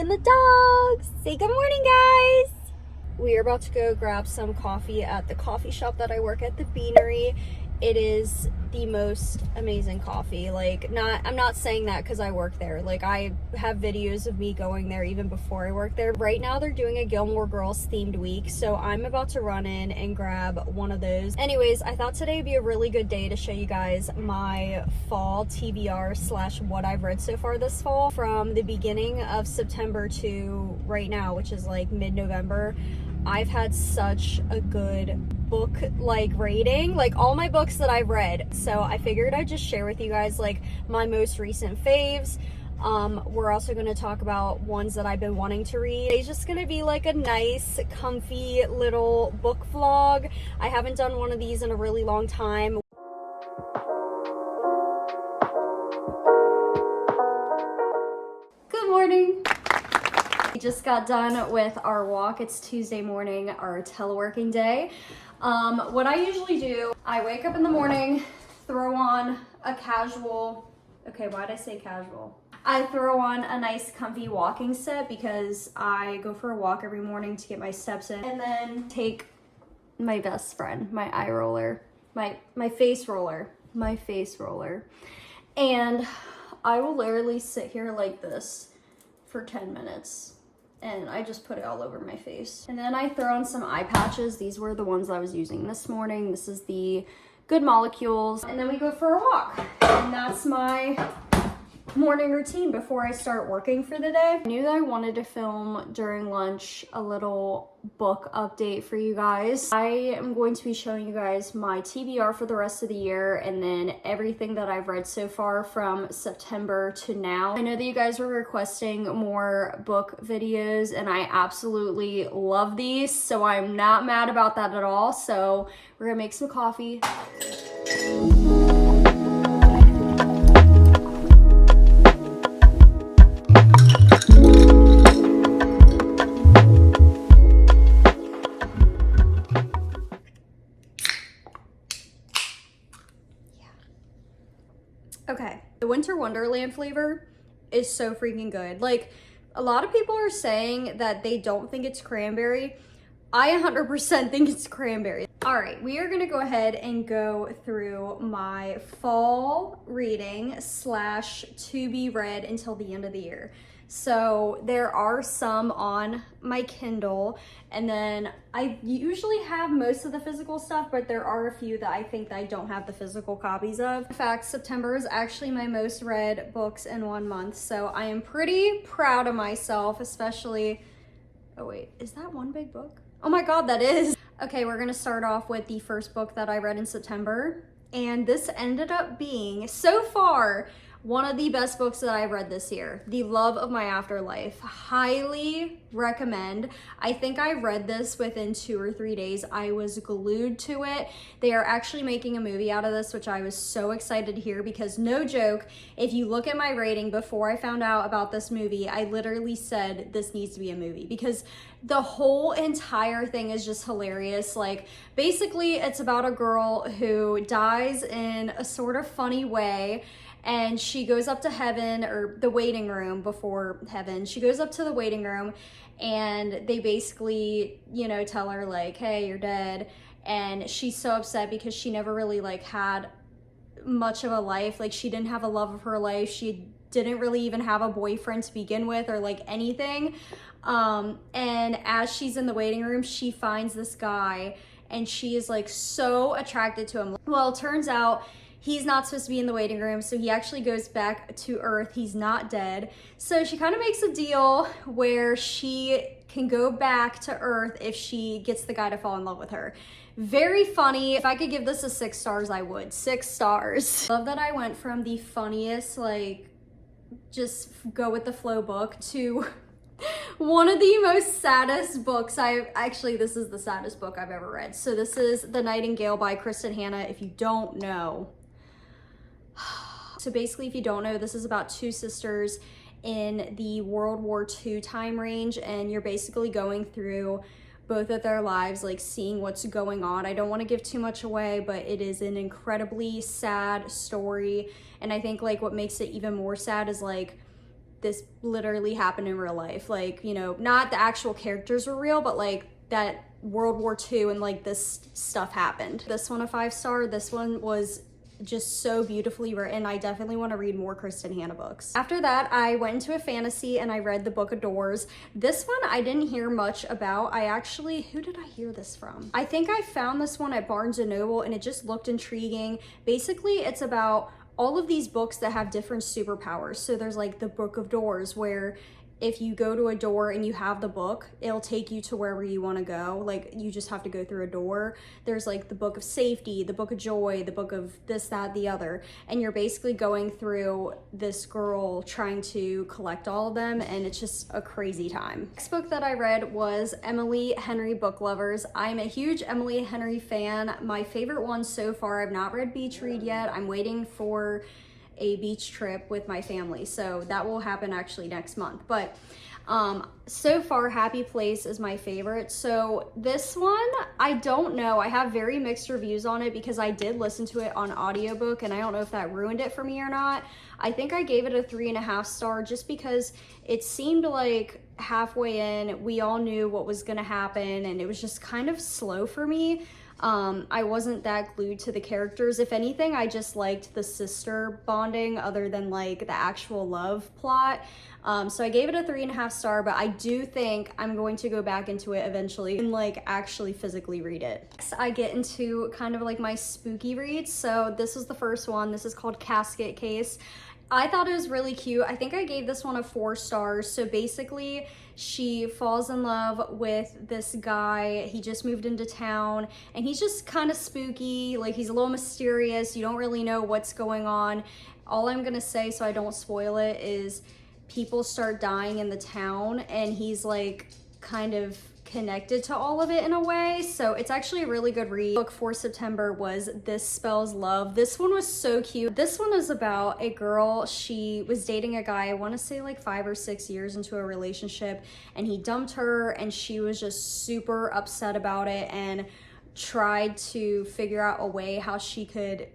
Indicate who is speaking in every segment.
Speaker 1: and the dogs. Say good morning, guys. We are about to go grab some coffee at the coffee shop that I work at, the Beanery. It is the most amazing coffee. I'm not saying that because I work there. I have videos of me going there even before I work there. Right now they're doing a Gilmore Girls themed week, so I'm about to run in and grab one of those. Anyways, I thought today would be a really good day to show you guys my fall TBR / what I've read so far this fall from the beginning of September to right now, which is like mid-November. I've had such a good book rating, all my books that I've read. So I figured I'd just share with you guys my most recent faves. We're also going to talk about ones that I've been wanting to read. It's just going to be a nice, comfy little book vlog. I haven't done one of these in a really long time. Good morning. We just got done with our walk. It's Tuesday morning, our teleworking day. What I usually do, I wake up in the morning, throw on a casual, okay, why'd I say casual? I throw on a nice comfy walking set because I go for a walk every morning to get my steps in, and then take my best friend, my eye roller, my face roller, and I will literally sit here like this for 10 minutes. And I just put it all over my face. And then I throw on some eye patches. These were the ones I was using this morning. This is the Good Molecules. And then we go for a walk. And that's my morning routine before I start working for the day. I knew that I wanted to film during lunch a little book update for you guys. I am going to be showing you guys my TBR for the rest of the year and then everything that I've read so far from September to now. I know that you guys were requesting more book videos and I absolutely love these, so I'm not mad about that at all. So we're gonna make some coffee. Okay, the Winter Wonderland flavor is so freaking good. A lot of people are saying that they don't think it's cranberry. I 100% think it's cranberry. All right, we are gonna go ahead and go through my fall reading / to be read until the end of the year. So there are some on my Kindle, and then I usually have most of the physical stuff, but there are a few that I think that I don't have the physical copies of. In fact, September is actually my most read books in 1 month, so I am pretty proud of myself, especially, oh wait, is that one big book? Oh my God, that is. Okay, we're gonna start off with the first book that I read in September, and this ended up being, so far, one of the best books that I've read this year, The Love of My Afterlife. Highly recommend. I think I read this within 2 or 3 days. I was glued to it. They are actually making a movie out of this, which I was so excited to hear because no joke, if you look at my rating before I found out about this movie, I literally said this needs to be a movie because the whole entire thing is just hilarious. Basically, it's about a girl who dies in a sort of funny way, and she goes up to heaven, or the waiting room before heaven. She goes up to the waiting room and they basically, tell her hey, you're dead. And she's so upset because she never really had much of a life. She didn't have a love of her life. She didn't really even have a boyfriend to begin with or anything. And as she's in the waiting room, she finds this guy and she is so attracted to him. Well, it turns out he's not supposed to be in the waiting room, so he actually goes back to Earth. He's not dead. So she kind of makes a deal where she can go back to Earth if she gets the guy to fall in love with her. Very funny. If I could give this a 6 stars, I would. 6 stars. Love that I went from the funniest, just go with the flow book to one of the most saddest books this is the saddest book I've ever read. So this is The Nightingale by Kristen Hanna. If you don't know, so basically, if you don't know, this is about 2 sisters in the World War II time range, and you're basically going through both of their lives, seeing what's going on. I don't want to give too much away, but it is an incredibly sad story, and I think what makes it even more sad is this literally happened in real life. Like, you know, not the actual characters were real, but like that World War II and like this stuff happened. This one a 5-star. This one was just so beautifully written. I definitely want to read more Kristen Hanna books. After that, I went into a fantasy and I read The Book of Doors. This one I didn't hear much about. Who did I hear this from? I think I found this one at Barnes & Noble and it just looked intriguing. Basically, it's about all of these books that have different superpowers. So there's like The Book of Doors, where if you go to a door and you have the book, it'll take you to wherever you want to go. Like, you just have to go through a door. There's like the Book of Safety, the Book of Joy, the Book of this, that, the other. And you're basically going through this girl trying to collect all of them, and it's just a crazy time. Next book that I read was Emily Henry Book Lovers. I'm a huge Emily Henry fan. My favorite one so far, I've not read Beach Read yet. I'm waiting for a beach trip with my family, so that will happen actually next month. But so far, Happy Place is my favorite. So this one, I don't know, I have very mixed reviews on it because I did listen to it on audiobook, and I don't know if that ruined it for me or not. I think I gave it a 3.5 star just because it seemed like halfway in we all knew what was gonna happen, and it was just kind of slow for me. I wasn't that glued to the characters. If anything, I just liked the sister bonding other than like the actual love plot. So I gave it a 3.5 star, but I do think I'm going to go back into it eventually and like actually physically read it. Next, I get into kind of like my spooky reads. So this was the first one. This is called Casket Case. I thought it was really cute. I think I gave this one a 4 stars. So basically, she falls in love with this guy. He just moved into town and he's just kind of spooky. Like, he's a little mysterious. You don't really know what's going on. All I'm gonna say, so I don't spoil it, is people start dying in the town and he's like kind of connected to all of it in a way. So it's actually a really good read. Book for September was This Spells Love. This one was so cute. This one is about a girl. She was dating a guy, I want to say like 5 or 6 years into a relationship, and he dumped her, and she was just super upset about it and tried to figure out a way how she could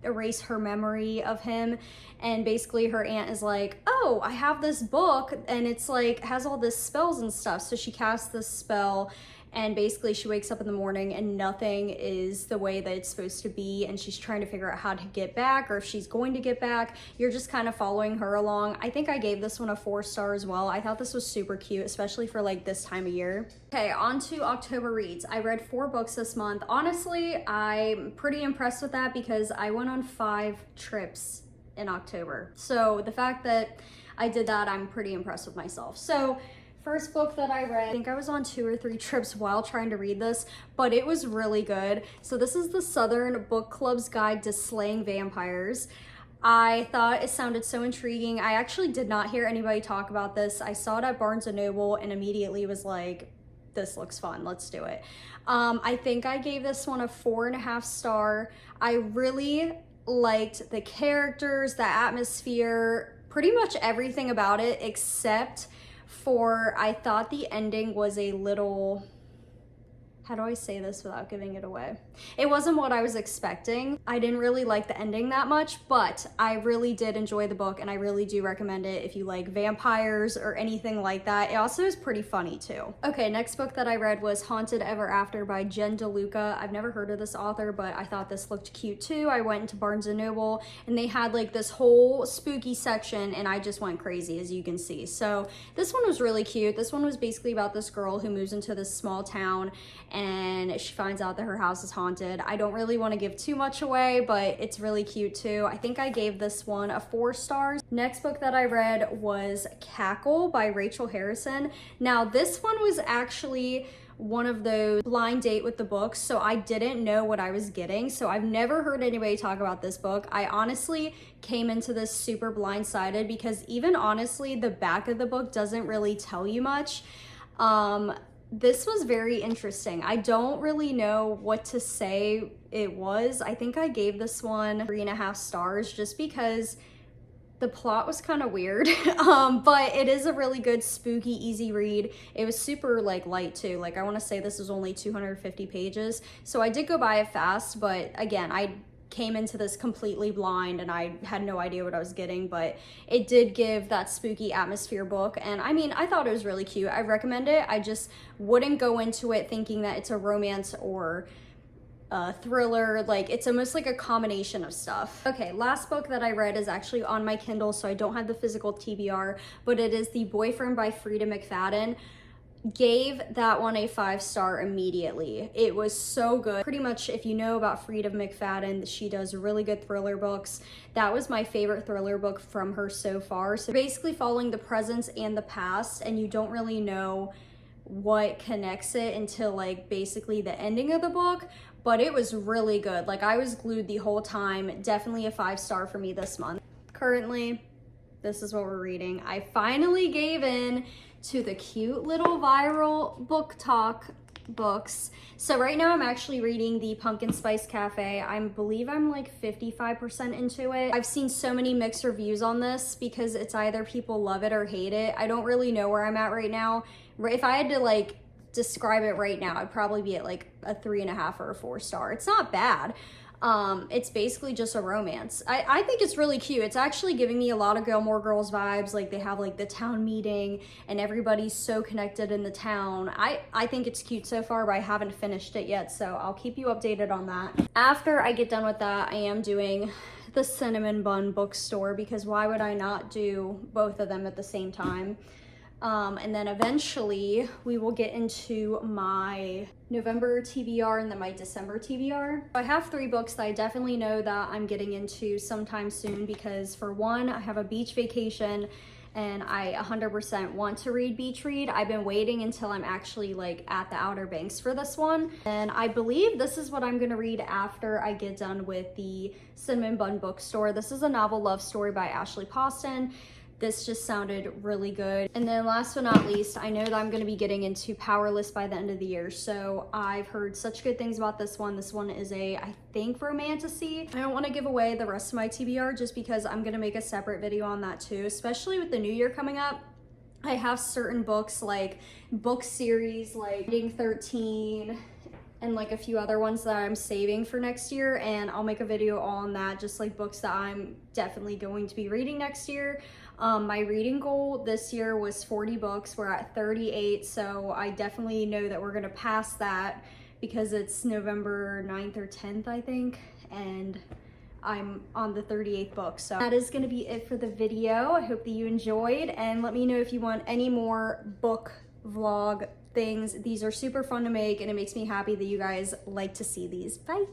Speaker 1: erase her memory of him. And basically her aunt is like, oh, I have this book and it's like has all this spells and stuff. So she casts this spell, and basically she wakes up in the morning and nothing is the way that it's supposed to be, and she's trying to figure out how to get back, or if she's going to get back. You're just kind of following her along. I think I gave this one a 4 star as well. I thought this was super cute, especially for like this time of year. Okay, on to October reads. I read 4 books this month. Honestly, I'm pretty impressed with that because I went on 5 trips in October. So the fact that I did that, I'm pretty impressed with myself. So first book that I read, I think I was on 2 or 3 trips while trying to read this, but it was really good. So this is the Southern Book Club's Guide to Slaying Vampires. I thought it sounded so intriguing. I actually did not hear anybody talk about this. I saw it at Barnes & Noble and immediately was like, this looks fun, let's do it. I think I gave this one a 4.5 star. I really liked the characters, the atmosphere, pretty much everything about it, except for I thought the ending was a little, how do I say this without giving it away? It wasn't what I was expecting. I didn't really like the ending that much, but I really did enjoy the book and I really do recommend it if you like vampires or anything like that. It also is pretty funny too. Okay, next book that I read was Haunted Ever After by Jen DeLuca. I've never heard of this author, but I thought this looked cute too. I went into Barnes & Noble and they had like this whole spooky section and I just went crazy, as you can see. So this one was really cute. This one was basically about this girl who moves into this small town and she finds out that her house is haunted. I don't really want to give too much away, but it's really cute too. I think I gave this one a 4 stars. Next book that I read was Cackle by Rachel Harrison. Now this one was actually one of those blind date with the books, so I didn't know what I was getting. So I've never heard anybody talk about this book. I honestly came into this super blindsided because even honestly, the back of the book doesn't really tell you much. This was very interesting. I don't really know what to say it was. I think I gave this one 3.5 stars just because the plot was kind of weird, but it is a really good, spooky, easy read. It was super like light too. Like I want to say this was only 250 pages. So I did go by it fast, but again, I came into this completely blind and I had no idea what I was getting, but it did give that spooky atmosphere book. And I mean, I thought it was really cute. I recommend it. I just wouldn't go into it thinking that it's a romance or a thriller. Like, it's almost like a combination of stuff. Okay, last book that I read is actually on my Kindle, so I don't have the physical TBR, but it is The Boyfriend by Frida McFadden. Gave that one a 5-star immediately. It was so good. Pretty much, if you know about Frida McFadden, she does really good thriller books. That was my favorite thriller book from her so far. So basically following the present and the past, and you don't really know what connects it until like basically the ending of the book, but it was really good. Like, I was glued the whole time. Definitely a 5-star for me this month. Currently, this is what we're reading. I finally gave in to the cute little viral BookTok books. So right now I'm actually reading the Pumpkin Spice Cafe. I believe I'm like 55% into it. I've seen so many mixed reviews on this because it's either people love it or hate it. I don't really know where I'm at right now. If I had to like describe it right now, I'd probably be at like a 3.5 or a 4-star. It's not bad. It's basically just a romance. I think it's really cute. It's actually giving me a lot of Gilmore Girls vibes. Like, they have like the town meeting and everybody's so connected in the town. I think it's cute so far, but I haven't finished it yet, so I'll keep you updated on that. After I get done with that, I am doing the Cinnamon Bun Bookstore, because why would I not do both of them at the same time? And then eventually we will get into my November TBR and then my December TBR. I have 3 books that I definitely know that I'm getting into sometime soon, because for one, I have a beach vacation and I 100% want to read Beach Read. I've been waiting until I'm actually like at the Outer Banks for this one. And I believe this is what I'm gonna read after I get done with the Cinnamon Bun Bookstore. This is a novel love story by Ashley Poston. This just sounded really good. And then last but not least, I know that I'm gonna be getting into Powerless by the end of the year. So I've heard such good things about this one. This one is a, I think, romantasy. I don't wanna give away the rest of my TBR just because I'm gonna make a separate video on that too, especially with the new year coming up. I have certain books, like book series like Reading 13 and like a few other ones that I'm saving for next year, and I'll make a video on that, just like books that I'm definitely going to be reading next year. My reading goal this year was 40 books. We're at 38, so I definitely know that we're gonna pass that because it's November 9th or 10th, I think, and I'm on the 38th book. So that is gonna be it for the video. I hope that you enjoyed, and let me know if you want any more book vlog things. These are super fun to make, and it makes me happy that you guys like to see these. Bye!